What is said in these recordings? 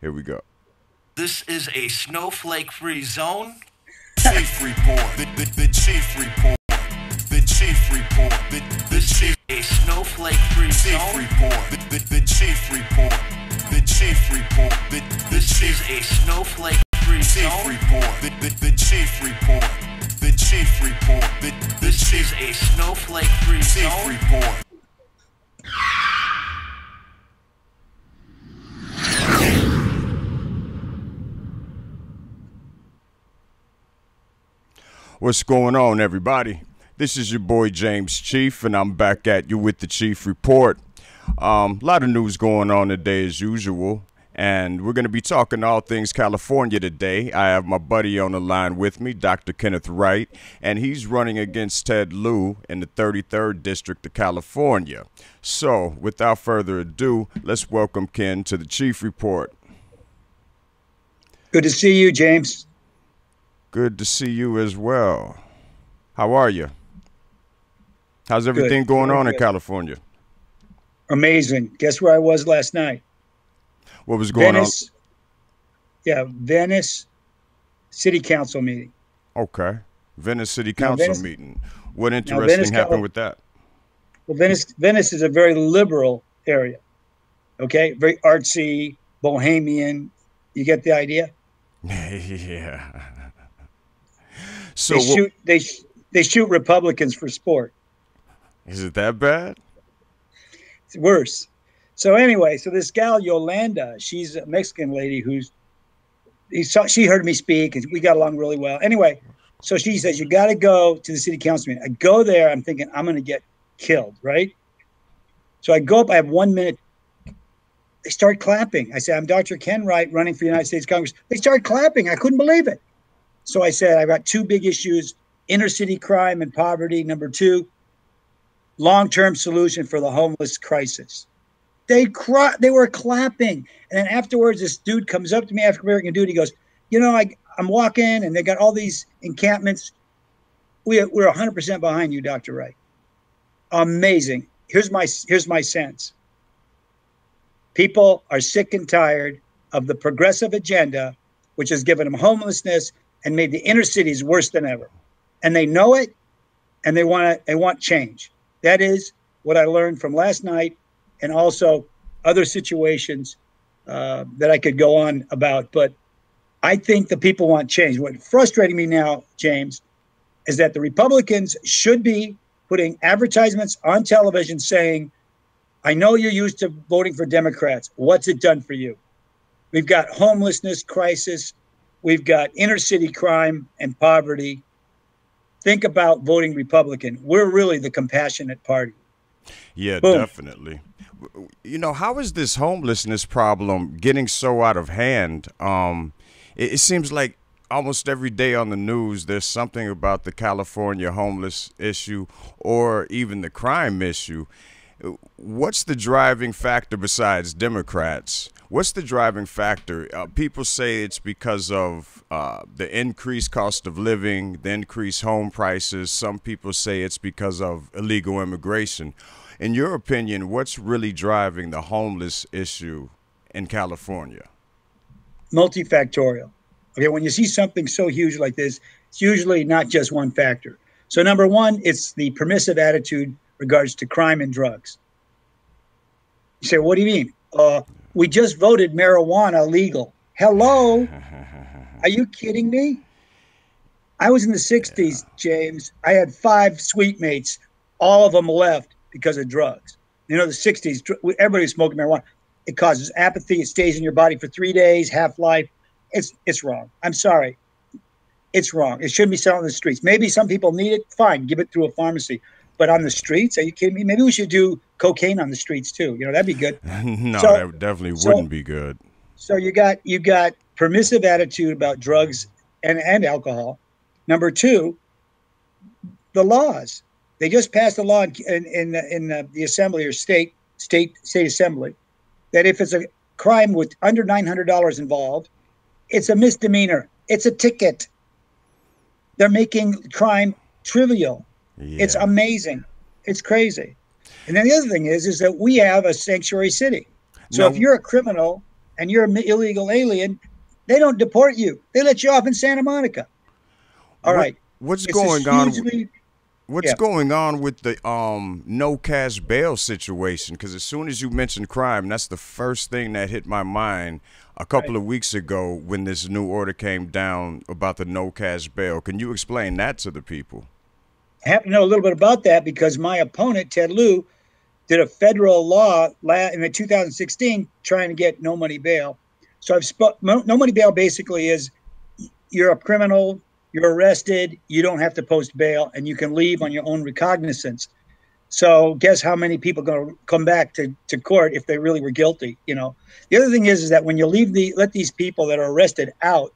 Here we go. This is a snowflake-free zone. Cheef report. The Cheef report. The Cheef report. The Cheef. A snowflake-free Cheef zone. report. The Cheef report. The Cheef report. The This is Cheef. a snowflake-free Cheef zone. report. The Cheef report. The Cheef report. The This is Cheef. a snowflake-free Cheef zone. report. What's going on, everybody? This is your boy James Cheef, and I'm back at you with the Cheef Report. A lot of news going on today as usual, and we're going to be talking all things California today. I have my buddy on the line with me, Dr. Kenneth Wright, and he's running against Ted Lieu in the 33rd District of California. So, without further ado, let's welcome Ken to the Cheef Report. Good to see you, James. Good to see you as well. How are you? How's everything going on in Good. California? Amazing. Guess where I was last night? What was going Venice. Yeah, Venice City Council meeting. on? Okay. Venice City Now, Council Venice- meeting. What Venice interesting happened Cal- with that? Well, Venice is a very liberal area. Okay, very artsy, bohemian. You get the idea? Yeah. So They shoot Republicans for sport. is it that bad? It's worse. So anyway, so this gal Yolanda, she's a Mexican lady she heard me speak and we got along really well. Anyway, so she says, you got to go to the city council meeting. I go there. I'm thinking I'm going to get killed, right? So I go up. I have 1 minute. They start clapping. I say, I'm Dr. Ken Wright running for the United States Congress. They start clapping. I couldn't believe it. So I said, I've got two big issues, inner city crime and poverty. Number two, long-term solution for the homeless crisis. They were clapping. And then afterwards, this dude comes up to me, African-American dude. He goes, I'm walking and they got all these encampments. We're 100% behind you, Dr. Wright. Amazing. Here's my sense. People are sick and tired of the progressive agenda, which has given them homelessness and made the inner cities worse than ever. And they know it, and they want change. That is what I learned from last night, and also other situations that I could go on about. But I think the people want change. What's frustrating me now, James, is that the Republicans should be putting advertisements on television saying, I know you're used to voting for Democrats. What's it done for you? We've got homelessness crisis. We've got inner city crime and poverty. Think about voting Republican. We're really the compassionate party. Yeah, Boom. definitely. How is this homelessness problem getting so out of hand? It seems like almost every day on the news, there's something about the California homeless issue or even the crime issue. What's the driving factor besides Democrats? What's the driving factor? People say it's because of the increased cost of living, the increased home prices. Some people say it's because of illegal immigration. In your opinion, what's really driving the homeless issue in California? Multifactorial. Okay, when you see something so huge like this, it's usually not just one factor. So number one, it's the permissive attitude regards to crime and drugs. You say, what do you mean? We just voted marijuana legal. Hello? Are you kidding me? I was in the 60s, James. I had 5 sweet mates. All of them left because of drugs. You know, the 60s, everybody was smoking marijuana. It causes apathy. It stays in your body for 3 days, half-life. It's wrong. I'm sorry. It's wrong. It shouldn't be sold on the streets. Maybe some people need it. Fine, give it through a pharmacy. But on the streets, are you kidding me? Maybe we should do cocaine on the streets too. That'd be good. No, So- that definitely wouldn't be good. So you got permissive attitude about drugs and alcohol. Number two, the laws. They just passed a law in the assembly or state assembly that if it's a crime with under $900 involved, it's a misdemeanor. It's a ticket. They're making crime trivial. Yeah. It's amazing. It's crazy. And then the other thing is that we have a sanctuary city. So No. if you're a criminal and you're an illegal alien, they don't deport you. They let you off in Santa Monica. All What right. what's It's this going on? hugely, What's yeah. going on with the no cash bail situation? Because as soon as you mentioned crime, that's the first thing that hit my mind a couple Right. of weeks ago when this new order came down about the no cash bail. Can you explain that to the people? I happen to know a little bit about that because my opponent, Ted Lieu, did a federal law in the 2016 trying to get no money bail. So no money bail basically is you're a criminal, you're arrested, you don't have to post bail, and you can leave on your own recognizance. So guess how many people are going to come back to court if they really were guilty? The other thing is that when you let these people that are arrested out,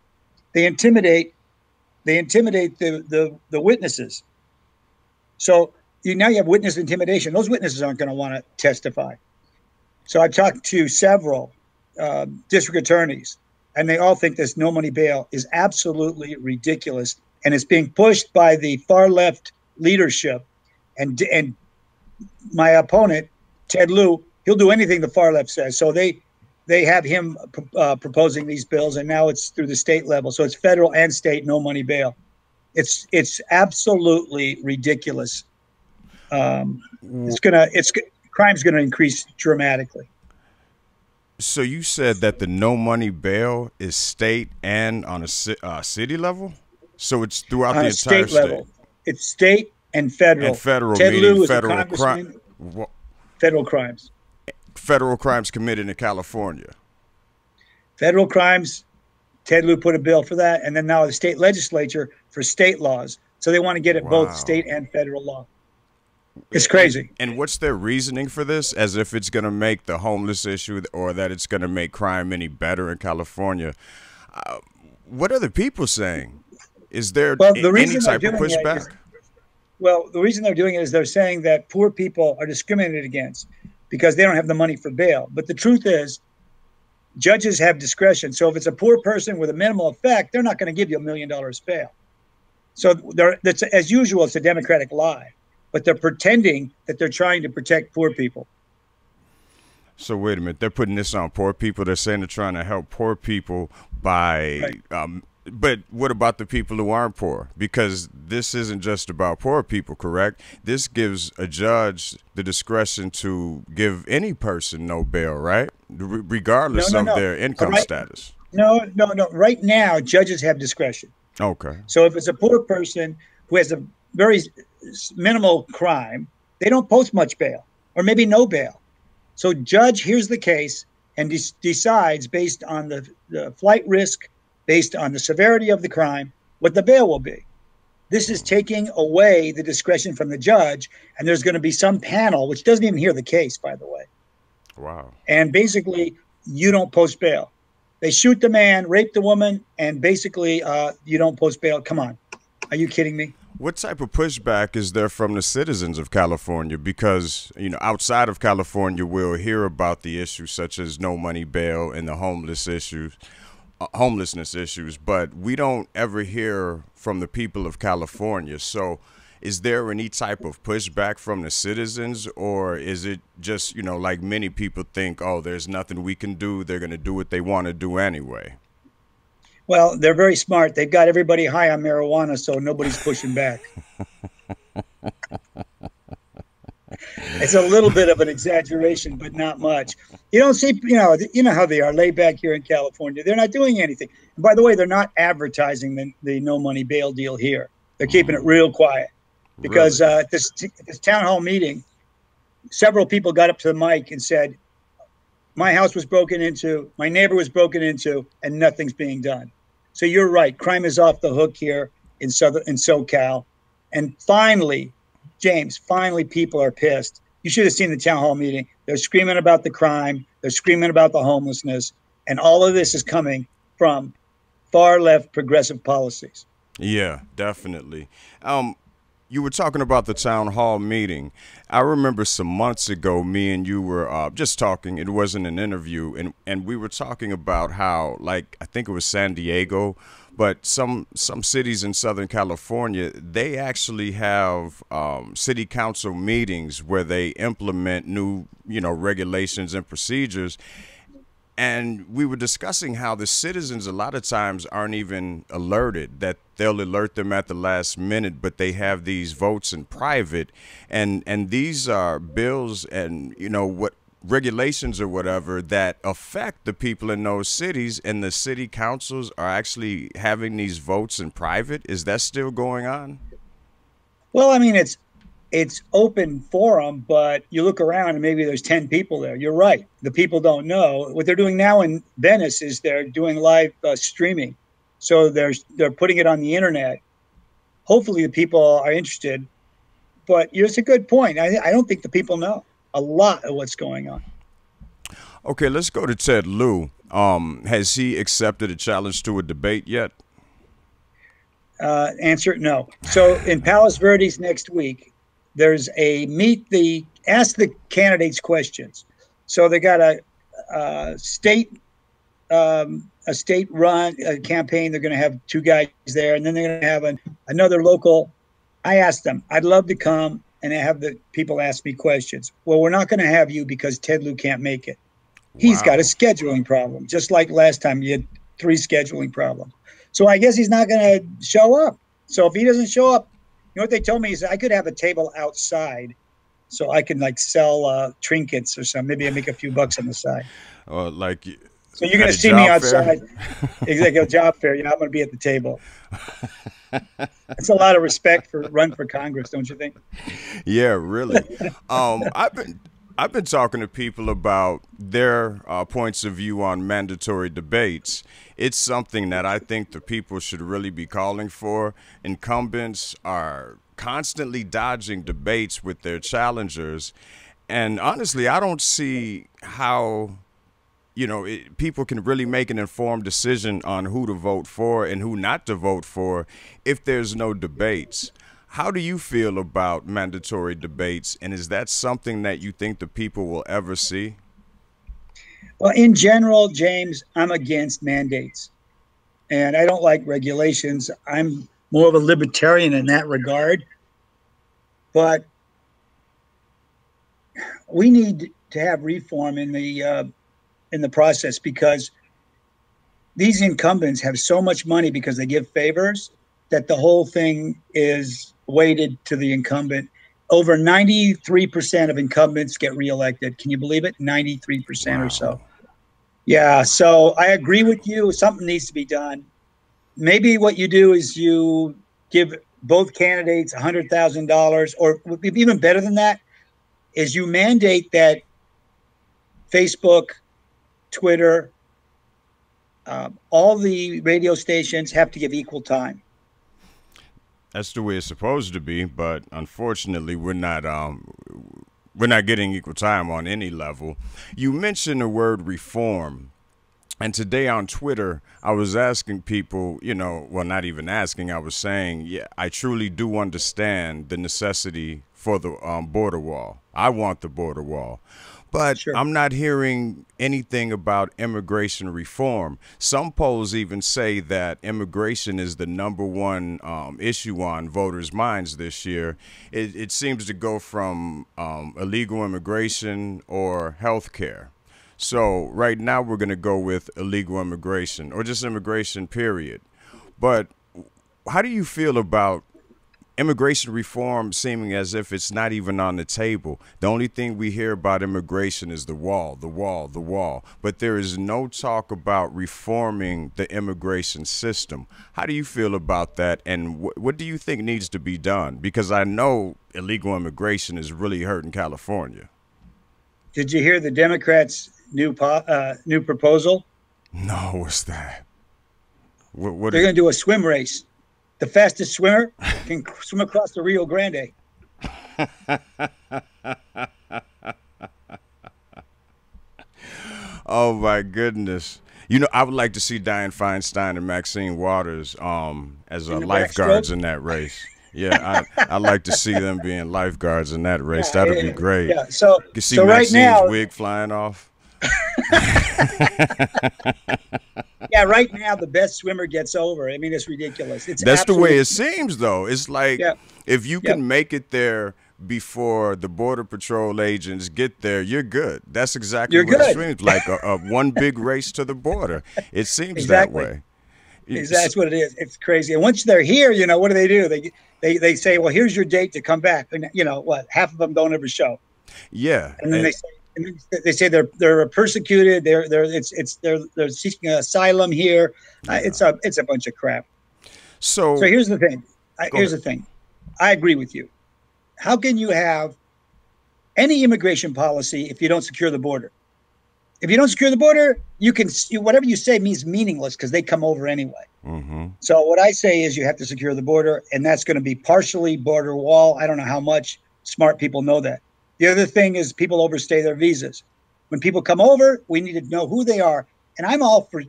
they intimidate the witnesses. So now you have witness intimidation. Those witnesses aren't going to want to testify. So I've talked to several district attorneys, and they all think this no money bail is absolutely ridiculous, and it's being pushed by the far left leadership. And my opponent, Ted Lieu, he'll do anything the far left says. So they have him proposing these bills, and now it's through the state level. So it's federal and state no money bail. It's absolutely ridiculous. Crime's gonna increase dramatically. So you said that the no money bail is state and on a city level? So it's throughout On the a entire state level, it's state and federal. And federal Ted meaning Lieu is a federal congressman. crime. Federal crimes. Federal crimes committed in California. Federal crimes. Ted Lieu put a bill for that, and then now the state legislature for state laws. So they want to get it both state and federal law. It's crazy. And what's their reasoning for this? As if it's going to make the homeless issue or that it's going to make crime any better in California. What are the people saying? Is there any type of pushback? The reason they're doing it is they're saying that poor people are discriminated against because they don't have the money for bail. But the truth is, judges have discretion. So if it's a poor person with a minimal effect, they're not going to give you $1 million bail. So that's, as usual, it's a Democratic lie. But they're pretending that they're trying to protect poor people. So wait a minute, they're putting this on poor people. They're saying they're trying to help poor people by, but what about the people who aren't poor? Because this isn't just about poor people, correct? This gives a judge the discretion to give any person no bail, right? Regardless of their income status. No. Right now, judges have discretion. Okay. So if it's a poor person who has a very minimal crime, they don't post much bail or maybe no bail. So judge hears the case and decides based on the flight risk, based on the severity of the crime, what the bail will be. This is taking away the discretion from the judge, and there's going to be some panel, which doesn't even hear the case, by the way. Wow. And basically, you don't post bail. They shoot the man, rape the woman, and basically you don't post bail. Come on. Are you kidding me? What type of pushback is there from the citizens of California? Because, outside of California, we'll hear about the issues such as no money bail and the homelessness issues, but we don't ever hear from the people of California. So is there any type of pushback from the citizens, or is it just, like many people think, oh, there's nothing we can do. They're going to do what they want to do anyway? Well, they're very smart. They've got everybody high on marijuana, so nobody's pushing back. It's a little bit of an exaggeration, but not much. You don't see, you know how they are laid back here in California. They're not doing anything. And by the way, they're not advertising the no money bail deal here. They're keeping it real quiet because at this town hall meeting, several people got up to the mic and said, my house was broken into, my neighbor was broken into, and nothing's being done. So you're right. Crime is off the hook here in SoCal. And finally, James, people are pissed. You should have seen the town hall meeting. They're screaming about the crime. They're screaming about the homelessness. And all of this is coming from far left progressive policies. Yeah, definitely. You were talking about the town hall meeting. I remember some months ago, me and you were just talking. It wasn't an interview, and we were talking about how, like, I think it was San Diego, but some cities in Southern California, they actually have city council meetings where they implement new, regulations and procedures. And we were discussing how the citizens a lot of times aren't even alerted, that they'll alert them at the last minute, but they have these votes in private. And these are bills and, what regulations or whatever that affect the people in those cities, and the city councils are actually having these votes in private. Is that still going on? Well, I mean, it's open forum, but you look around and maybe there's 10 people there. You're right. The people don't know. What they're doing now in Venice is they're doing live streaming. So they're putting it on the internet. Hopefully the people are interested. But it's a good point. I don't think the people know a lot of what's going on. Okay, let's go to Ted Lieu. Has he accepted a challenge to a debate yet? Answer, no. So in Palos Verdes next week, there's a ask the candidates questions. So they got a state run campaign. They're going to have 2 guys there, and then they're going to have another local. I asked them, I'd love to come and have the people ask me questions. Well, we're not going to have you because Ted Lieu can't make it. He's got a scheduling problem, just like last time you had 3 scheduling problems. So I guess he's not going to show up. So if he doesn't show up, what they told me is I could have a table outside so I can sell trinkets or something. Maybe I make a few bucks on the side. So you're going to see me outside. Exactly, a job fair. I'm going to be at the table. That's a lot of respect for run for Congress, don't you think? Yeah, really. I've been talking to people about their points of view on mandatory debates. It's something that I think the people should really be calling for. Incumbents are constantly dodging debates with their challengers. And honestly, I don't see how, people can really make an informed decision on who to vote for and who not to vote for if there's no debates. How do you feel about mandatory debates, and is that something that you think the people will ever see? Well, in general, James, I'm against mandates, and I don't like regulations. I'm more of a libertarian in that regard, but we need to have reform in the process, because these incumbents have so much money because they give favors that the whole thing is weighted to the incumbent. Over 93% of incumbents get reelected. Can you believe it? 93% Wow. or so. Yeah, so I agree with you. Something needs to be done. Maybe what you do is you give both candidates $100,000, or even better than that, is you mandate that Facebook, Twitter, all the radio stations have to give equal time. That's the way it's supposed to be, but unfortunately, we're not getting equal time on any level. You mentioned the word reform, and today on Twitter, I was asking people, well, not even asking, I was saying, yeah, I truly do understand the necessity for the border wall. I want the border wall. But Sure. I'm not hearing anything about immigration reform. Some polls even say that immigration is the #1 issue on voters' minds this year. It seems to go from illegal immigration or health care. So right now we're going to go with illegal immigration, or just immigration, period. But how do you feel about immigration reform seeming as if it's not even on the table? The only thing we hear about immigration is the wall, the wall, the wall. But there is no talk about reforming the immigration system. How do you feel about that? And what do you think needs to be done? Because I know illegal immigration is really hurting California. Did you hear the Democrats' new proposal? No, what's that? What They're going to do a swim race. The fastest swimmer can swim across the Rio Grande. Oh my goodness! I would like to see Dianne Feinstein and Maxine Waters as lifeguards in that race. Yeah, I'd like to see them being lifeguards in that race. That'd be great. Yeah. So you can see so Maxine's right now, wig flying off. Yeah, right now the best swimmer gets over. I mean, it's ridiculous. That's the way it seems, though. It's like if you can make it there before the Border Patrol agents get there, you're good. That's exactly You're what it good. seems like, a one big race to the border. It seems that Exactly. way. That's what it is. It's crazy. And once they're here, what do? They say, well, here's your date to come back. And what? Half of them don't ever show. Yeah. And then they say they're persecuted. They're seeking asylum here. It's a bunch of crap. So here's the thing. Here's the thing. I agree with you. How can you have any immigration policy if you don't secure the border? If you don't secure the border, whatever you say means meaningless because they come over anyway. Mm-hmm. So what I say is you have to secure the border, and that's going to be partially border wall. I don't know how much. Smart people know that. The other thing is people overstay their visas. When people come over, we need to know who they are. And I'm all for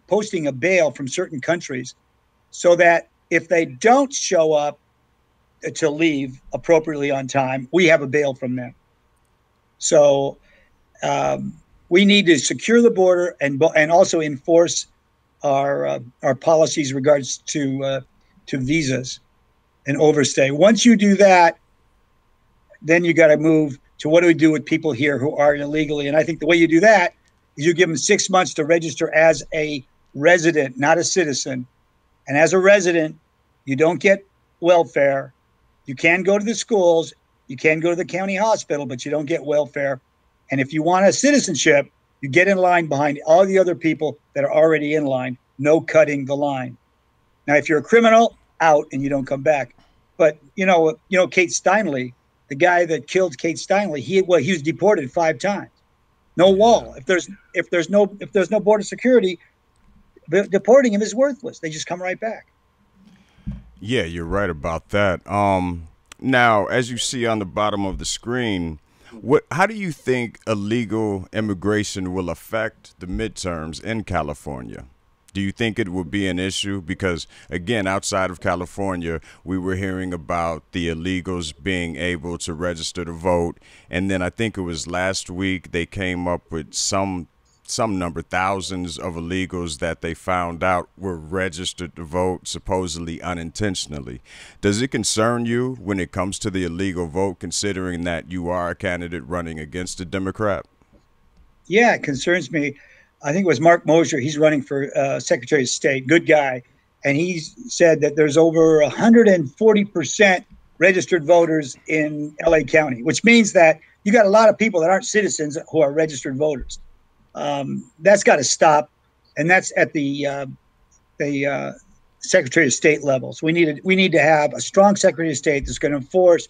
posting a bail from certain countries so that if they don't show up to leave appropriately on time, we have a bail from them. So we need to secure the border and also enforce our policies regards to visas and overstay. Once you do that, then you got to move to what do we do with people here who are illegally. And I think the way you do that is you give them 6 months to register as a resident, not a citizen. And as a resident, you don't get welfare. You can go to the schools. You can go to the county hospital, but you don't get welfare. And if you want a citizenship, you get in line behind all the other people that are already in line. No cutting the line. Now, if you're a criminal, out and you don't come back. But Kate Steinle, the guy that killed Kate Steinle, he was deported 5 times. No wall. If there's no border security, deporting him is worthless. They just come right back. Yeah, you're right about that. Now, as you see on the bottom of the screen, how do you think illegal immigration will affect the midterms in California? Do you think it will be an issue? Because, again, outside of California, we were hearing about the illegals being able to register to vote. And then I think it was last week they came up with some number, thousands of illegals that they found out were registered to vote, supposedly unintentionally. Does it concern you when it comes to the illegal vote, considering that you are a candidate running against a Democrat? Yeah, it concerns me. I think it was Mark Mosher. He's running for Secretary of State, good guy. And he said that there's over 140% registered voters in LA County, which means that you got a lot of people that aren't citizens who are registered voters. That's got to stop. And that's at the Secretary of State level. So we need to have a strong Secretary of State that's going to enforce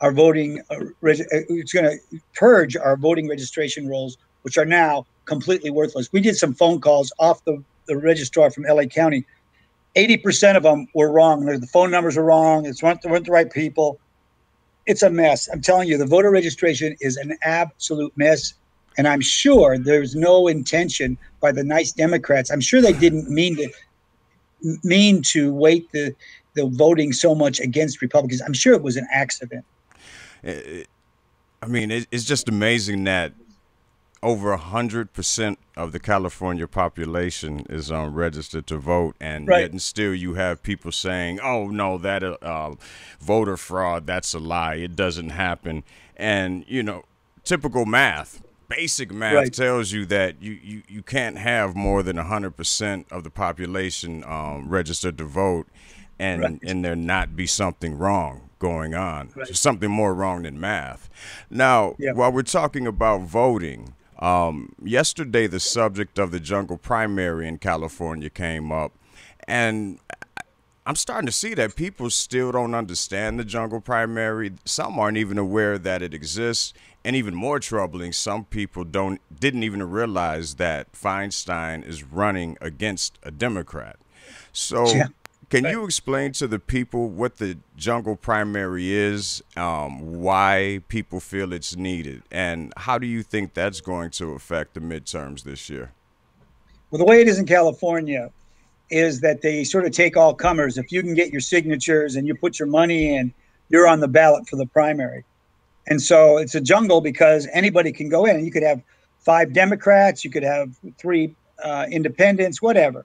our voting. It's going to purge our voting registration rolls, which are now completely worthless. We did some phone calls off the registrar from LA County. 80% of them were wrong. The phone numbers were wrong. They weren't the right people. It's a mess. I'm telling you, the voter registration is an absolute mess. And I'm sure there's no intention by the nice Democrats. I'm sure they didn't mean to weight the voting so much against Republicans. I'm sure it was an accident. I mean, it's just amazing that over 100% of the California population is registered to vote, and Right. yet and still you have people saying, "Oh no, that voter fraud, that's a lie. It doesn't happen." And typical math, basic math Right. tells you that you can't have more than 100% of the population registered to vote, and Right. and there not be something wrong going on. Right. There's something more wrong than math. Now, Yeah. while we're talking about voting, yesterday the subject of the jungle primary in California came up, and I'm starting to see that people still don't understand the jungle primary. Some aren't even aware that it exists, and even more troubling, some people didn't even realize that Feinstein is running against a Democrat. So Yeah. can you explain to the people what the jungle primary is, why people feel it's needed, and how do you think that's going to affect the midterms this year? Well, the way it is in California is that they sort of take all comers. If you can get your signatures and you put your money in, you're on the ballot for the primary. And so it's a jungle because anybody can go in, and you could have 5 Democrats, you could have 3 independents, whatever.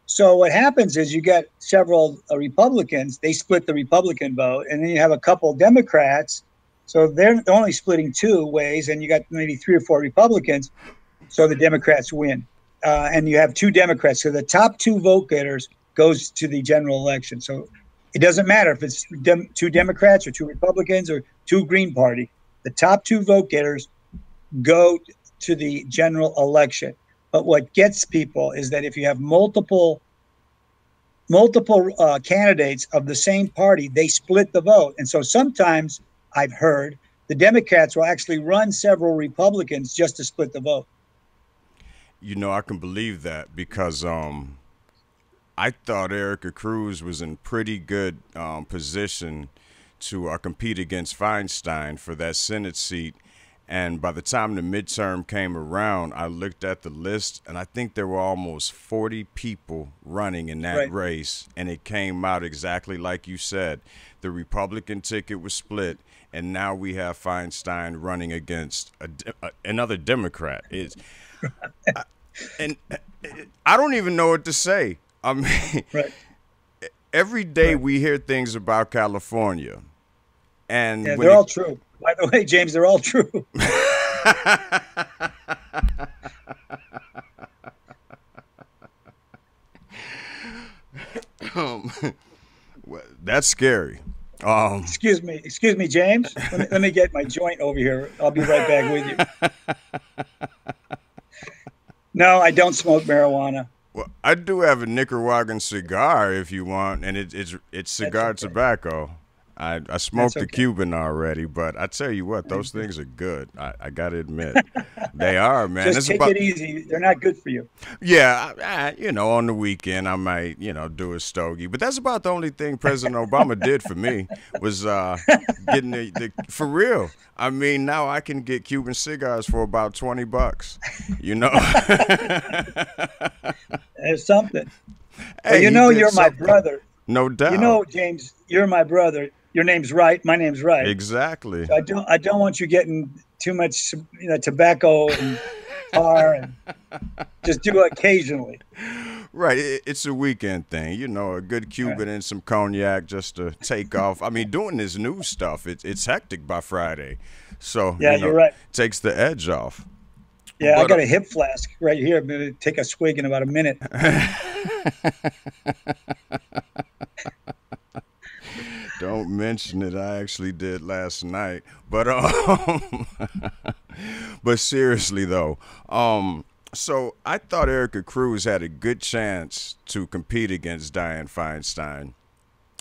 So what happens is you get several Republicans, they split the Republican vote, and then you have a couple Democrats So they're only splitting two ways, and you got maybe 3 or 4 Republicans. So the Democrats win, and you have 2 Democrats. So the top 2 vote getters goes to the general election. So it doesn't matter if it's 2 Democrats or 2 Republicans or 2 Green Party. The top 2 vote getters go to the general election. But what gets people is that if you have multiple candidates of the same party, they split the vote. And so sometimes I've heard the Democrats will actually run several Republicans just to split the vote. You know, I can believe that because I thought Erica Cruz was in pretty good position to compete against Feinstein for that Senate seat. And by the time the midterm came around, I looked at the list, and I think there were almost 40 people running in that race. And it came out exactly like you said. The Republican ticket was split, and now we have Feinstein running against another Democrat. And I don't even know what to say. I mean, every day we hear things about California. And yeah, they're all true. By the way, James, they're all true. That's scary. Excuse me, James. Let me get my joint over here. I'll be right back with you. No, I don't smoke marijuana. Well, I do have a Nicaraguan cigar if you want, and it's cigar tobacco. I smoked the Cuban already, but I tell you what, those things are good. I got to admit. They are, man. Just take it easy. They're not good for you. Yeah, you know, on the weekend I might, do a stogie. But that's about the only thing President Obama did for me was getting the for real. I mean, now I can get Cuban cigars for about $20, you know. There's something. Hey, well, you're my brother. No doubt. You know, James, you're my brother. Your name's right. My name's right. Exactly. So I don't want you getting too much, tobacco and tar, and just do it occasionally. Right. It's a weekend thing. A good Cuban and some cognac just to take off. I mean, doing this new stuff, it's hectic by Friday. So, you're right. Takes the edge off. Yeah, I got a hip flask right here. I'm going to take a swig in about a minute. Don't mention it. I actually did last night. But but seriously though, so I thought Erica Cruz had a good chance to compete against Dianne Feinstein.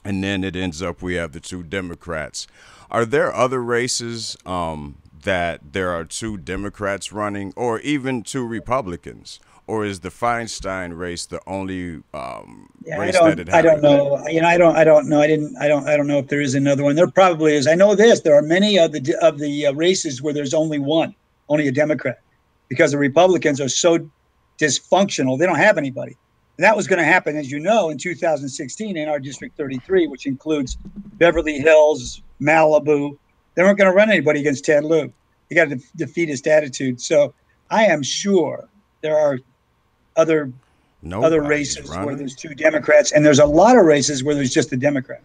And then it ends up we have the 2 Democrats. Are there other races that there are 2 Democrats running, or even 2 Republicans? Or is the Feinstein race the only race that it happened? I don't know. I don't know. I don't know if there is another one. There probably is. I know this. There are many of the races where there's only a Democrat, because the Republicans are so dysfunctional. They don't have anybody. And that was going to happen, as you know, in 2016 in our District 33, which includes Beverly Hills, Malibu. They weren't going to run anybody against Ted Lieu. They got a defeatist attitude. So I am sure there are other races where there's 2 Democrats, and there's a lot of races where there's just a Democrat.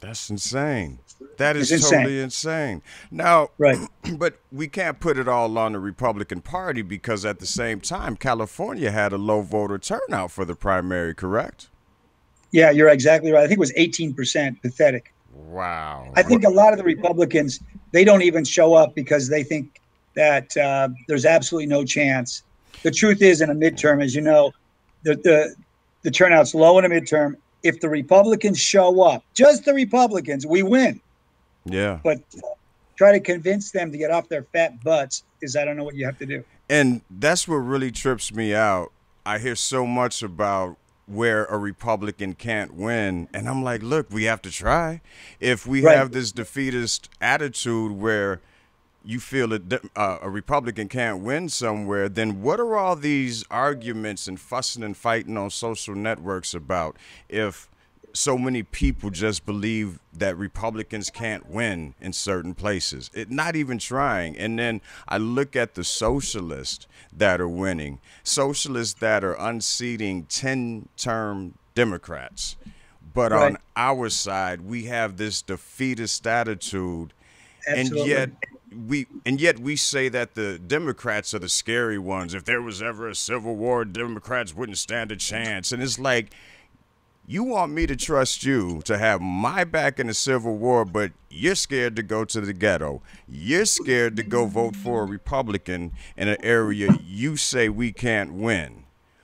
That's insane. That is totally insane. Now, but we can't put it all on the Republican Party, because at the same time, California had a low voter turnout for the primary, correct? Yeah, you're exactly right. I think it was 18%. Pathetic. Wow. I think a lot of the Republicans, they don't even show up because they think that there's absolutely no chance. The truth is, in a midterm, as you know, the turnout's low in a midterm. If the Republicans show up, just the Republicans, we win. Yeah. But try to convince them to get off their fat butts I don't know what you have to do. And that's what really trips me out. I hear so much about where a Republican can't win, and I'm like, look, we have to try. If we have this defeatist attitude where you feel that a Republican can't win somewhere, then what are all these arguments and fussing and fighting on social networks about if so many people just believe that Republicans can't win in certain places, not even trying? And then I look at the socialists that are winning, socialists that are unseating 10-term Democrats. But on our side, we have this defeatist attitude. And Absolutely. yet we say that the Democrats are the scary ones. If there was ever a civil war, Democrats wouldn't stand a chance. And it's like, you want me to trust you to have my back in a civil war, but you're scared to go to the ghetto. You're scared to go vote for a Republican in an area you say we can't win.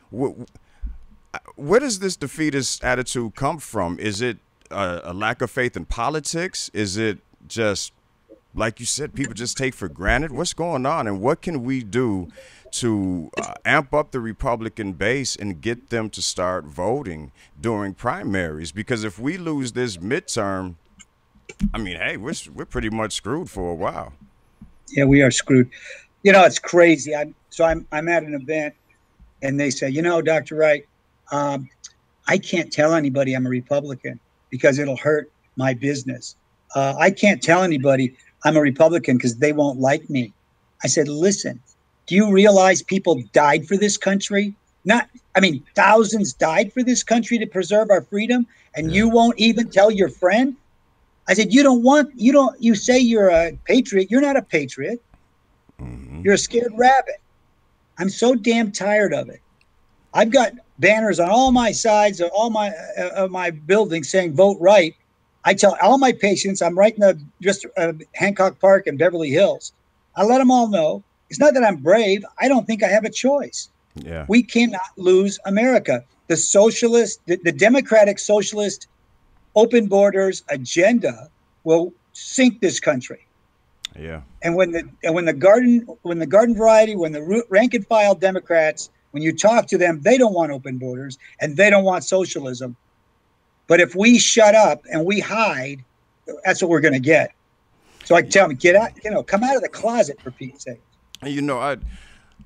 Where does this defeatist attitude come from? Is it a lack of faith in politics? Is it just, like you said, people just take for granted? What's going on, and what can we do to amp up the Republican base and get them to start voting during primaries? Because if we lose this midterm, I mean, hey, we're pretty much screwed for a while. Yeah, we are screwed. You know, it's crazy. I'm at an event, and they say, you know, Dr. Wright, I can't tell anybody I'm a Republican because it'll hurt my business. I can't tell anybody I'm a Republican because they won't like me. I said, listen, do you realize people died for this country? Thousands died for this country to preserve our freedom, and you won't even tell your friend? I said, you say you're a patriot. You're not a patriot. Mm-hmm. You're a scared rabbit. I'm so damn tired of it. I've got banners on all my sides of all my buildings saying vote right. I tell all my patients, I'm right in the Hancock Park in Beverly Hills. I let them all know. It's not that I'm brave. I don't think I have a choice. Yeah. We cannot lose America. The socialist, the democratic socialist open borders agenda will sink this country. Yeah. And when the garden variety, when the rank and file Democrats, when you talk to them, they don't want open borders and they don't want socialism. But if we shut up and we hide, that's what we're going to get. So I tell them, get out, come out of the closet, for Pete's sake. You know,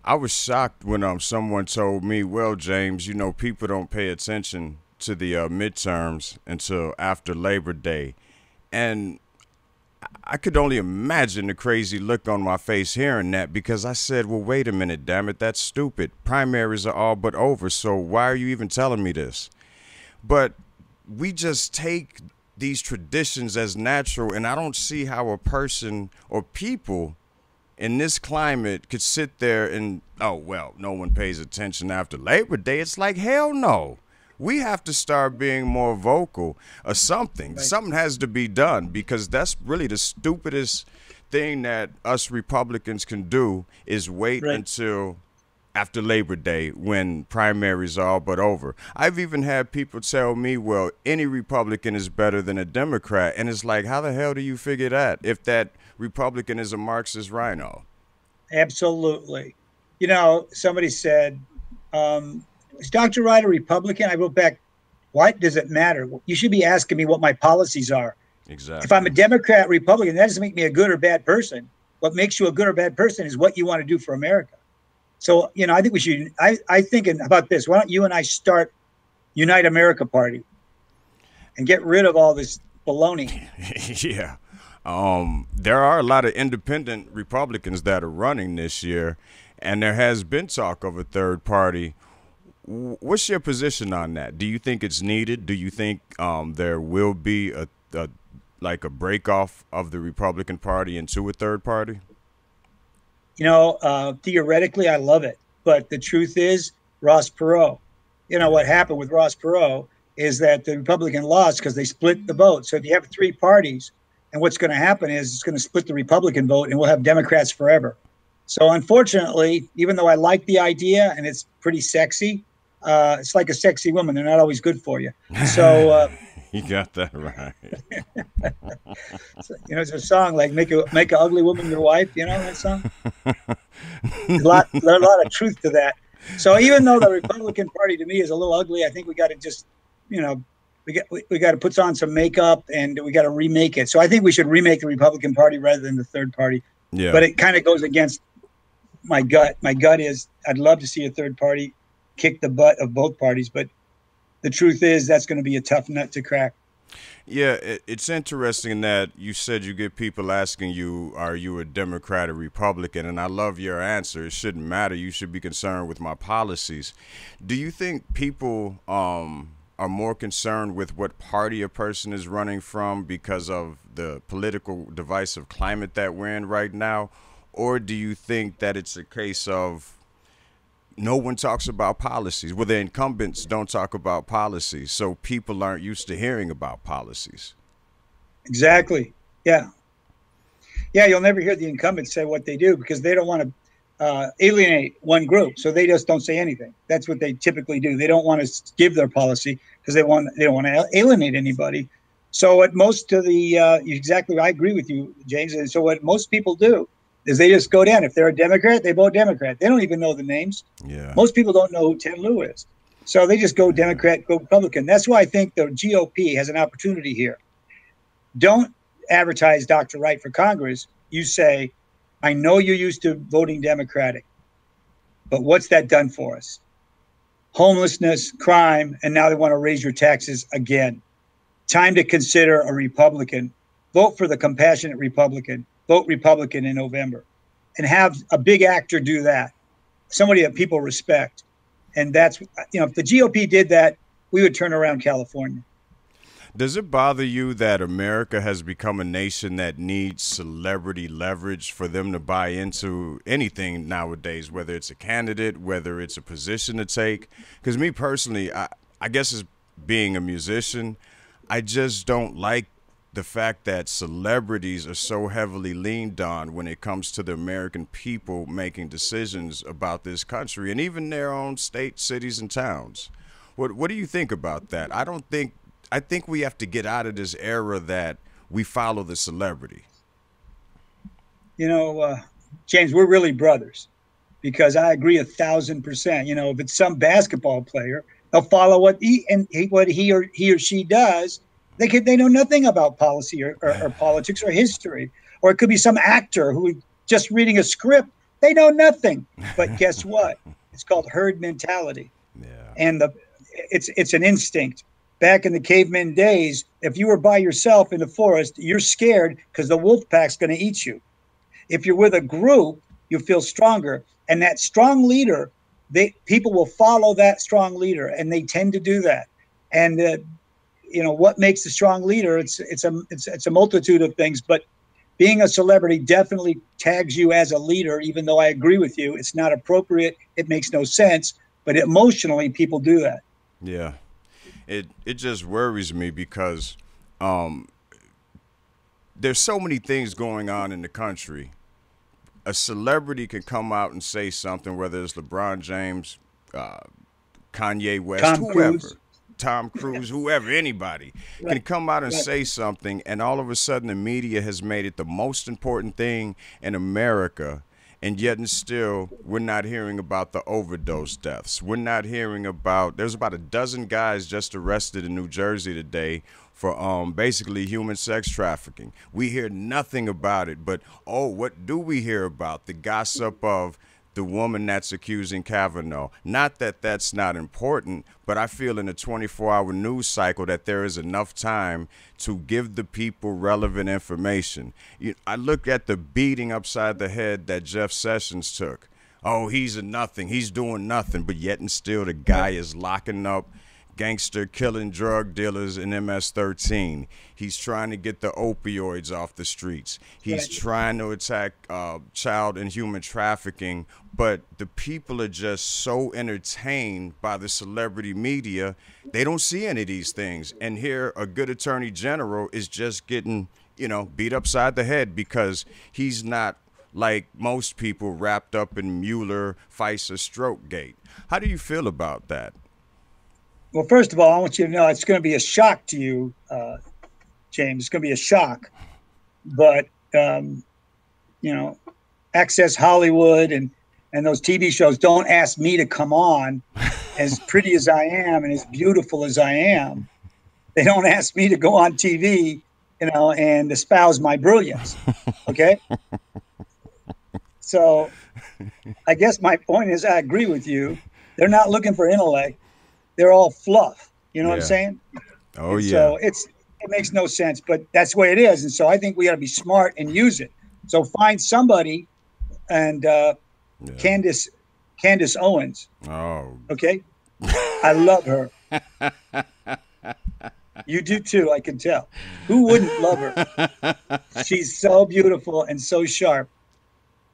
I was shocked when someone told me, well, James, people don't pay attention to the midterms until after Labor Day. And I could only imagine the crazy look on my face hearing that, because I said, well, wait a minute, damn it, that's stupid. Primaries are all but over, so why are you even telling me this? But we just take these traditions as natural, and I don't see how a person or people in this climate could sit there and, oh, well, no one pays attention after Labor Day. It's like, hell no. We have to start being more vocal or something. Right. Something has to be done, because that's really the stupidest thing that us Republicans can do, is wait until after Labor Day when primaries are all but over. I've even had people tell me, well, any Republican is better than a Democrat. And it's like, how the hell do you figure that if that Republican is a Marxist rhino? Absolutely. Somebody said, is Dr. Wright a Republican? I wrote back, what does it matter? You should be asking me what my policies are. Exactly. If I'm a Democrat, Republican, that doesn't make me a good or bad person. What makes you a good or bad person is what you want to do for America. So, I think we should, I think about this. Why don't you and I start Unite America Party and get rid of all this baloney? Yeah. There are a lot of independent Republicans that are running this year, and there has been talk of a third party. What's your position on that? Do you think it's needed? Do you think there will be a break off of the Republican Party into a third party? Theoretically, I love it. But the truth is, Ross Perot, what happened with Ross Perot is that the Republican lost because they split the vote. So if you have three parties, and what's going to happen is it's going to split the Republican vote, and we'll have Democrats forever. So unfortunately, even though I like the idea and it's pretty sexy, it's like a sexy woman. They're not always good for you. So you got that right. So, it's a song like make a ugly woman your wife. That song. There's a lot of truth to that. So even though the Republican Party to me is a little ugly, I think we got to just, we got to put on some makeup and we got to remake it. So I think we should remake the Republican Party rather than the third party. Yeah. But it kind of goes against my gut. My gut is I'd love to see a third party kick the butt of both parties, but the truth is that's going to be a tough nut to crack. Yeah, it's interesting that you said you get people asking you, are you a Democrat or Republican? And I love your answer. It shouldn't matter. You should be concerned with my policies. Do you think people are more concerned with what party a person is running from because of the political divisive climate that we're in right now? Or do you think that it's a case of no one talks about policies? Well, the incumbents don't talk about policies, so people aren't used to hearing about policies. Exactly. Yeah. Yeah, you'll never hear the incumbents say what they do because they don't want to alienate one group, so they just don't say anything. That's what they typically do. They don't want to give their policy because they don't want to alienate anybody. So what most of the exactly, I agree with you, James. And so what most people do is they just go down. If they're a Democrat, they vote Democrat. They don't even know the names. Yeah. Most people don't know who Ted Lieu is, so they just go Democrat, go Republican. That's why I think the GOP has an opportunity here. Don't advertise Dr. Wright for Congress. You say, I know you're used to voting Democratic, but what's that done for us? Homelessness, crime, and now they want to raise your taxes again. Time to consider a Republican. Vote for the compassionate Republican. Vote Republican in November. And have a big actor do that. Somebody that people respect. And that's, if the GOP did that, we would turn around California. Does it bother you that America has become a nation that needs celebrity leverage for them to buy into anything nowadays, whether it's a candidate, whether it's a position to take? Because me personally, I guess as being a musician, I just don't like the fact that celebrities are so heavily leaned on when it comes to the American people making decisions about this country and even their own state, cities, and towns. What do you think about that? I think we have to get out of this era that we follow the celebrity. James, we're really brothers because I agree 1,000%. If it's some basketball player, they'll follow what he or she does. They know nothing about policy or politics or history. Or it could be some actor who just reading a script. They know nothing. But guess what? It's called herd mentality. Yeah. And it's an instinct. Back in the caveman days, if you were by yourself in the forest, you're scared because the wolf pack's going to eat you. If you're with a group, you feel stronger. And that strong leader, people will follow that strong leader, and they tend to do that. And what makes a strong leader? It's a multitude of things, but being a celebrity definitely tags you as a leader. Even though I agree with you, it's not appropriate. It makes no sense. But emotionally, people do that. Yeah. It just worries me because there's so many things going on in the country. A celebrity can come out and say something, whether it's LeBron James, Kanye West, Tom Cruise, whoever, anybody can come out and say something, and all of a sudden the media has made it the most important thing in America. And yet and still, we're not hearing about the overdose deaths. We're not hearing about, there's about a dozen guys just arrested in New Jersey today for basically human sex trafficking. We hear nothing about it, but what do we hear about? The gossip of the woman that's accusing Kavanaugh. Not that that's not important, but I feel in a 24-hour news cycle that there is enough time to give the people relevant information. I look at the beating upside the head that Jeff Sessions took. Oh, he's a nothing. He's doing nothing. But yet and still the guy is locking up gangster killing drug dealers in MS-13. He's trying to get the opioids off the streets. He's trying to attack child and human trafficking. But the people are just so entertained by the celebrity media, they don't see any of these things. And here, a good attorney general is just getting, beat upside the head because he's not like most people wrapped up in Mueller, FISA, stroke gate. How do you feel about that? Well, first of all, I want you to know it's going to be a shock to you, James. It's going to be a shock. But, Access Hollywood and those TV shows don't ask me to come on as pretty as I am and as beautiful as I am. They don't ask me to go on TV, and espouse my brilliance. Okay? So I guess my point is I agree with you. They're not looking for intellect. They're all fluff. You know what I'm saying? Oh, yeah. So it makes no sense, but that's the way it is. And so I think we got to be smart and use it. So find somebody, and Candace Owens. Oh. Okay. I love her. You do too, I can tell. Who wouldn't love her? She's so beautiful and so sharp.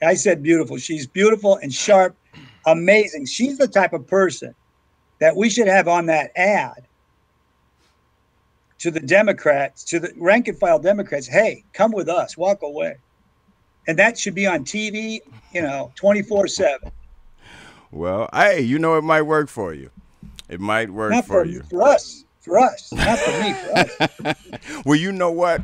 I said beautiful. She's beautiful and sharp, amazing. She's the type of person that we should have on that ad to the Democrats, to the rank and file Democrats. Hey, come with us, walk away. And that should be on TV, 24/7. Well, hey, it might work for you. It might work Not for you. For us, not for me, for us. Well, you know what?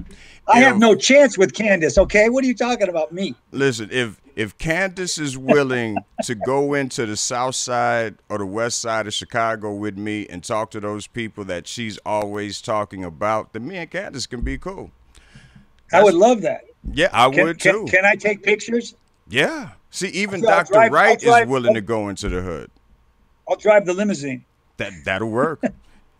I have no chance with Candace, okay? What are you talking about me? Listen, if Candace is willing to go into the south side or the west side of Chicago with me and talk to those people that she's always talking about, then me and Candace can be cool. I would love that. Yeah, I would too. Can I take pictures? Yeah. See, even I'll Dr. drive- Wright I'll drive- is willing to go into the hood. I'll drive the limousine. That'll work.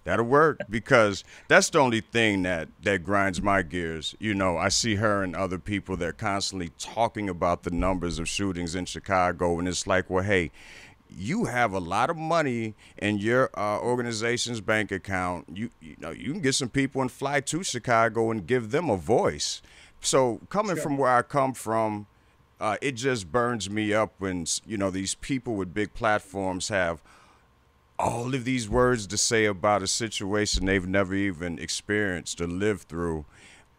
That'll work, because that's the only thing that grinds my gears. I see her and other people, they're constantly talking about the numbers of shootings in Chicago, and it's like, well, hey, you have a lot of money in your organization's bank account. You can get some people and fly to Chicago and give them a voice. So coming from where I come from, it just burns me up when these people with big platforms have all of these words to say about a situation they've never even experienced or lived through.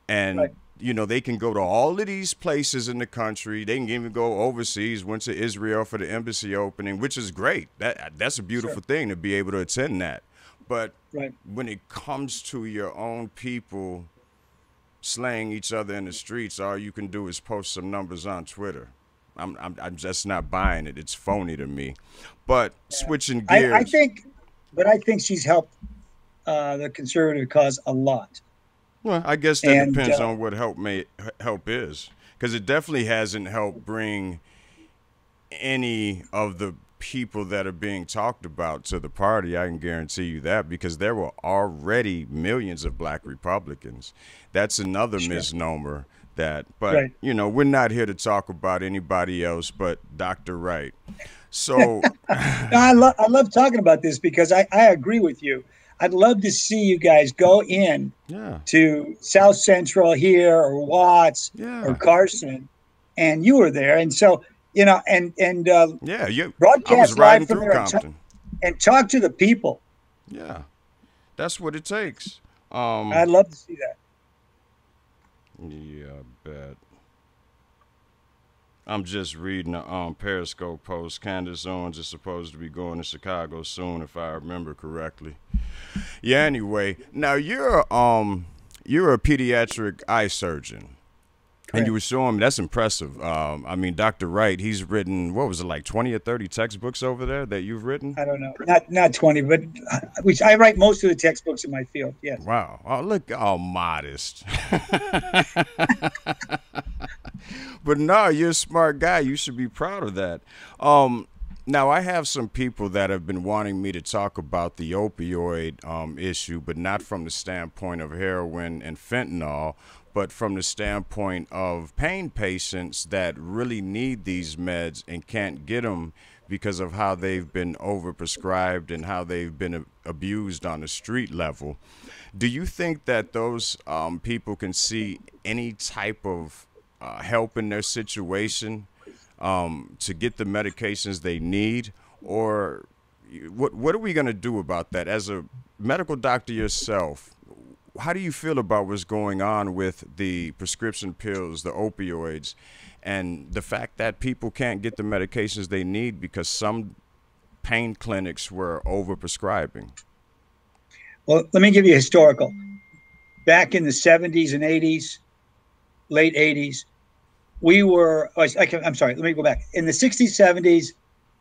And, Right. They can go to all of these places in the country. They can even go overseas, went to Israel for the embassy opening, which is great. That's a beautiful thing to be able to attend that. But Right. when it comes to your own people slaying each other in the streets, all you can do is post some numbers on Twitter. I'm just not buying it. It's phony to me. But switching gears, I think she's helped the conservative cause a lot. well, I guess that And, depends on what help is, because it definitely hasn't helped bring any of the people that are being talked about to the party. I can guarantee you that, because there were already millions of black Republicans. That's another misnomer. But Right. we're not here to talk about anybody else but Dr. Wright. So I love talking about this because I agree with you. I'd love to see you guys go in to South Central here or Watts or Carson, and you were there, and so and I broadcast was riding live from through there Compton. and talk to the people. Yeah, that's what it takes. I'd love to see that. Yeah, I bet. I'm just reading a Periscope post. Candace Owens is supposed to be going to Chicago soon, if I remember correctly. Yeah. Anyway, now you're a pediatric eye surgeon, and you were showing me that's impressive. I mean, Dr. Wright, he's written, what was it, like 20 or 30 textbooks over there that you've written? I don't know, not 20, but I write most of the textbooks in my field. Yes. Wow. Oh, look, all modest. But no, you're a smart guy. You should be proud of that. Now, I have some people that have been wanting me to talk about the opioid issue, but not from the standpoint of heroin and fentanyl, but from the standpoint of pain patients that really need these meds and can't get them because of how they've been overprescribed and how they've been abused on the street level. Do you think that those people can see any type of help in their situation to get the medications they need? Or what are we going to do about that? As a medical doctor yourself, how do you feel about what's going on with the prescription pills, the opioids, and the fact that people can't get the medications they need because some pain clinics were overprescribing? Well, let me give you a historical. Back in the 70s and 80s, late 80s, I'm sorry, let me go back. In the 60s, 70s,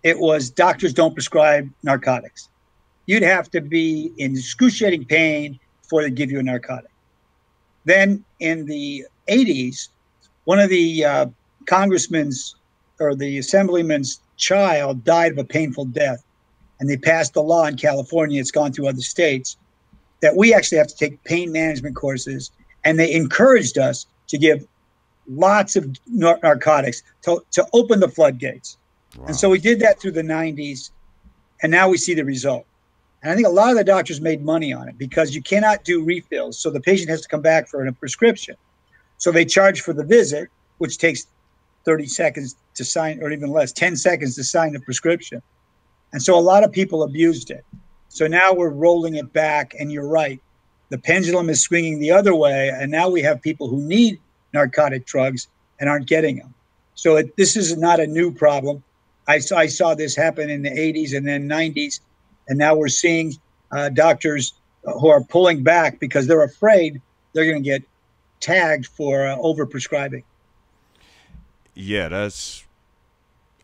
it was doctors don't prescribe narcotics. You'd have to be in excruciating pain before they give you a narcotic. Then in the 80s, one of the congressmen's or the assemblyman's child died of a painful death. And they passed a law in California, it's gone through other states, that we actually have to take pain management courses. And they encouraged us to give lots of narcotics to open the floodgates. Wow. And so we did that through the 90s. And now we see the result. And I think a lot of the doctors made money on it because you cannot do refills. So the patient has to come back for a prescription. So they charge for the visit, which takes 30 seconds to sign, or even less, 10 seconds to sign the prescription. And so a lot of people abused it. So now we're rolling it back. And you're right. The pendulum is swinging the other way. And now we have people who need narcotic drugs and aren't getting them. So this is not a new problem. I saw this happen in the 80s and then 90s. And now we're seeing doctors who are pulling back because they're afraid they're going to get tagged for overprescribing. Yeah,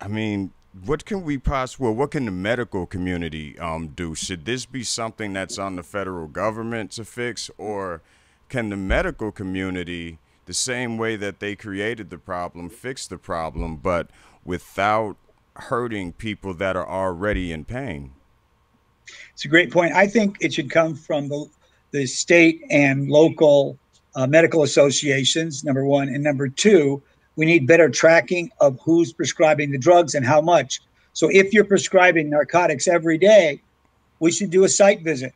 I mean, what can what can the medical community do? Should this be something that's on the federal government to fix, or can the medical community, the same way that they created the problem, fix the problem, but without hurting people that are already in pain? It's a great point. I think it should come from the state and local medical associations, number one. And number two, we need better tracking of who's prescribing the drugs and how much. So if you're prescribing narcotics every day, we should do a site visit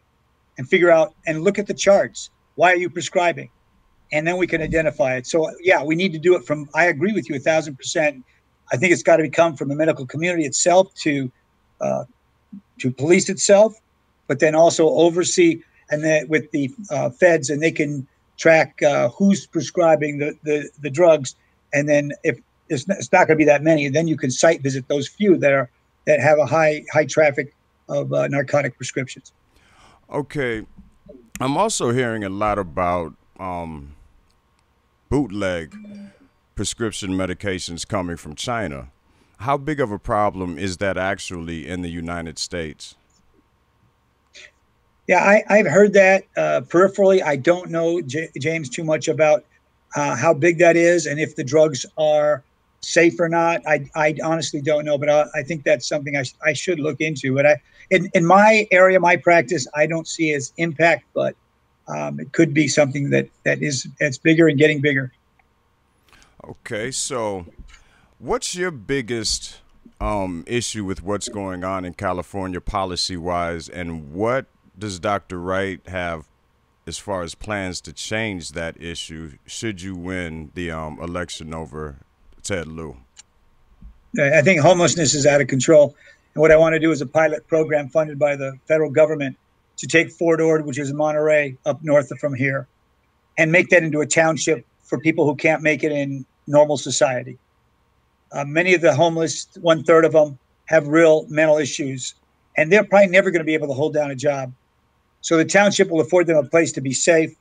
and figure out and look at the charts. Why are you prescribing? And then we can identify it. So yeah, we need to do it from, I agree with you 1,000%. I think it's got to come from the medical community itself to police itself, but then also oversee, and then with the feds, and they can track who's prescribing the drugs. And then if it's not going to be that many, then you can site visit those few that have a high traffic of narcotic prescriptions. Okay, I'm also hearing a lot about bootleg prescription medications coming from China. How big of a problem is that actually in the United States? Yeah, I've heard that peripherally. I don't know, James, too much about how big that is and if the drugs are safe or not. I honestly don't know, but I think that's something I should look into. But in my area, my practice, I don't see as impact, but it could be something that's bigger and getting bigger. Okay, so what's your biggest issue with what's going on in California policy-wise, and what does Dr. Wright have as far as plans to change that issue should you win the election over Ted Lieu? I think homelessness is out of control. And what I want to do is a pilot program funded by the federal government to take Fort Ord, which is Monterey, up north from here, and make that into a township for people who can't make it in normal society. Many of the homeless, 1/3 of them, have real mental issues, and they're probably never going to be able to hold down a job. So the township will afford them a place to be safe,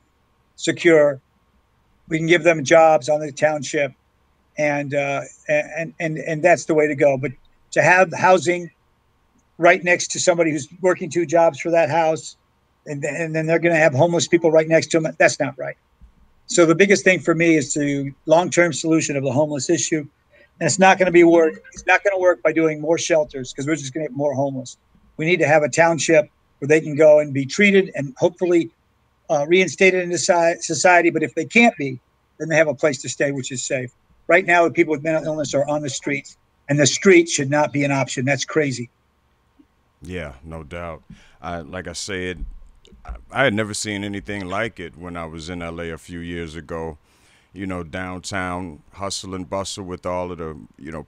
secure. We can give them jobs on the township, and that's the way to go. But to have housing right next to somebody who's working 2 jobs for that house, and then they're going to have homeless people right next to them, that's not right. So the biggest thing for me is to long-term solution of the homeless issue. And it's not going to work. It's not going to work by doing more shelters, because we're just going to get more homeless. We need to have a township where they can go and be treated and hopefully reinstated into society. But if they can't be, then they have a place to stay, which is safe. Right now, people with mental illness are on the streets, and the street should not be an option. That's crazy. Yeah, no doubt. Like I said, I had never seen anything like it when I was in LA a few years ago. You know, downtown, hustle and bustle with all of the,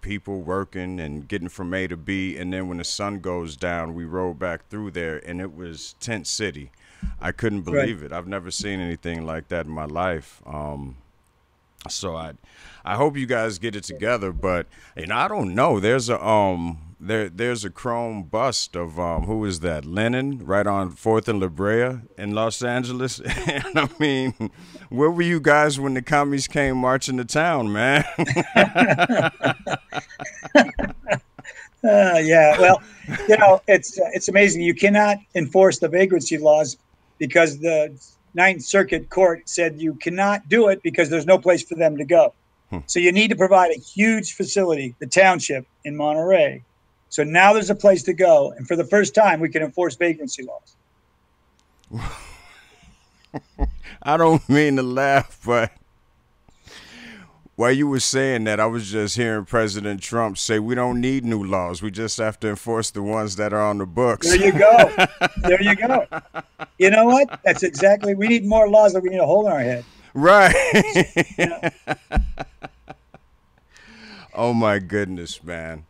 people working and getting from A to B. And then when the sun goes down, we roll back through there, and it was tent city. I couldn't believe it. I've never seen anything like that in my life. So I hope you guys get it together. But I don't know. There's a chrome bust of who is that? Lenin, right on 4th and La Brea in Los Angeles. And I mean, where were you guys when the commies came marching to town, man? Yeah, well, it's amazing. You cannot enforce the vagrancy laws because the Ninth Circuit Court said you cannot do it because there's no place for them to go. So you need to provide a huge facility, the township in Monterey. So now there's a place to go, and for the first time, we can enforce vagrancy laws. I don't mean to laugh, but While you were saying that, I was just hearing President Trump say we don't need new laws. We just have to enforce the ones that are on the books. There you go. There you go. You know what? That's exactly. We need more laws that we need a hole in our head. Right. Yeah. Oh my goodness, man.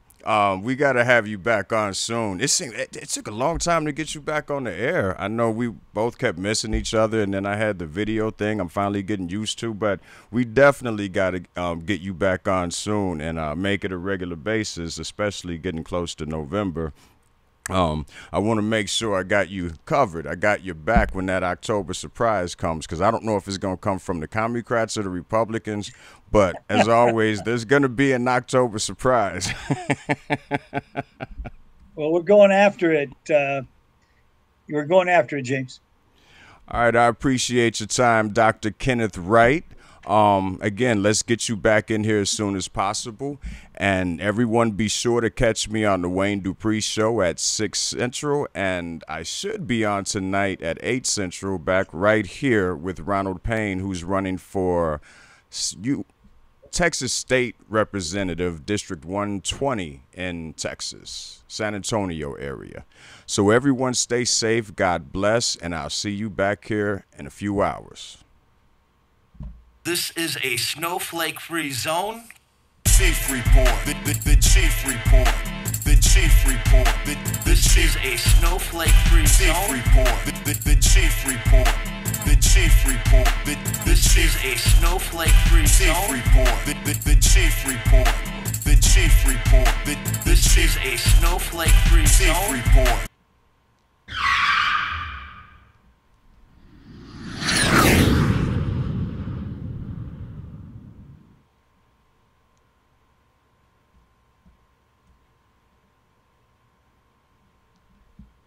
We got to have you back on soon. It took a long time to get you back on the air. I know we both kept missing each other, and then I had the video thing I'm finally getting used to, but we definitely got to get you back on soon and make it a regular basis, especially getting close to November. I want to make sure I got you covered. I got your back when that October surprise comes, because I don't know if it's going to come from the Communocrats or the Republicans, but as always, there's going to be an October surprise. Well, we're going after it. We're going after it, James. All right, I appreciate your time, Dr. Kenneth Wright. Again, let's get you back in here as soon as possible. And everyone be sure to catch me on the Wayne Dupree Show at 6 Central. And I should be on tonight at 8 Central, back right here with Ronald Payne, who's running for Texas State Representative, District 120 in Texas, San Antonio area. So everyone stay safe, God bless, and I'll see you back here in a few hours. This is a snowflake-free zone. Cheef report. The Cheef report. The Cheef report. This is a snowflake-free Cheef zone. report. The Cheef report. The Cheef report. This is a snowflake-free Cheef zone. report. The Cheef report. The Cheef report. This is a snowflake-free Cheef zone. report.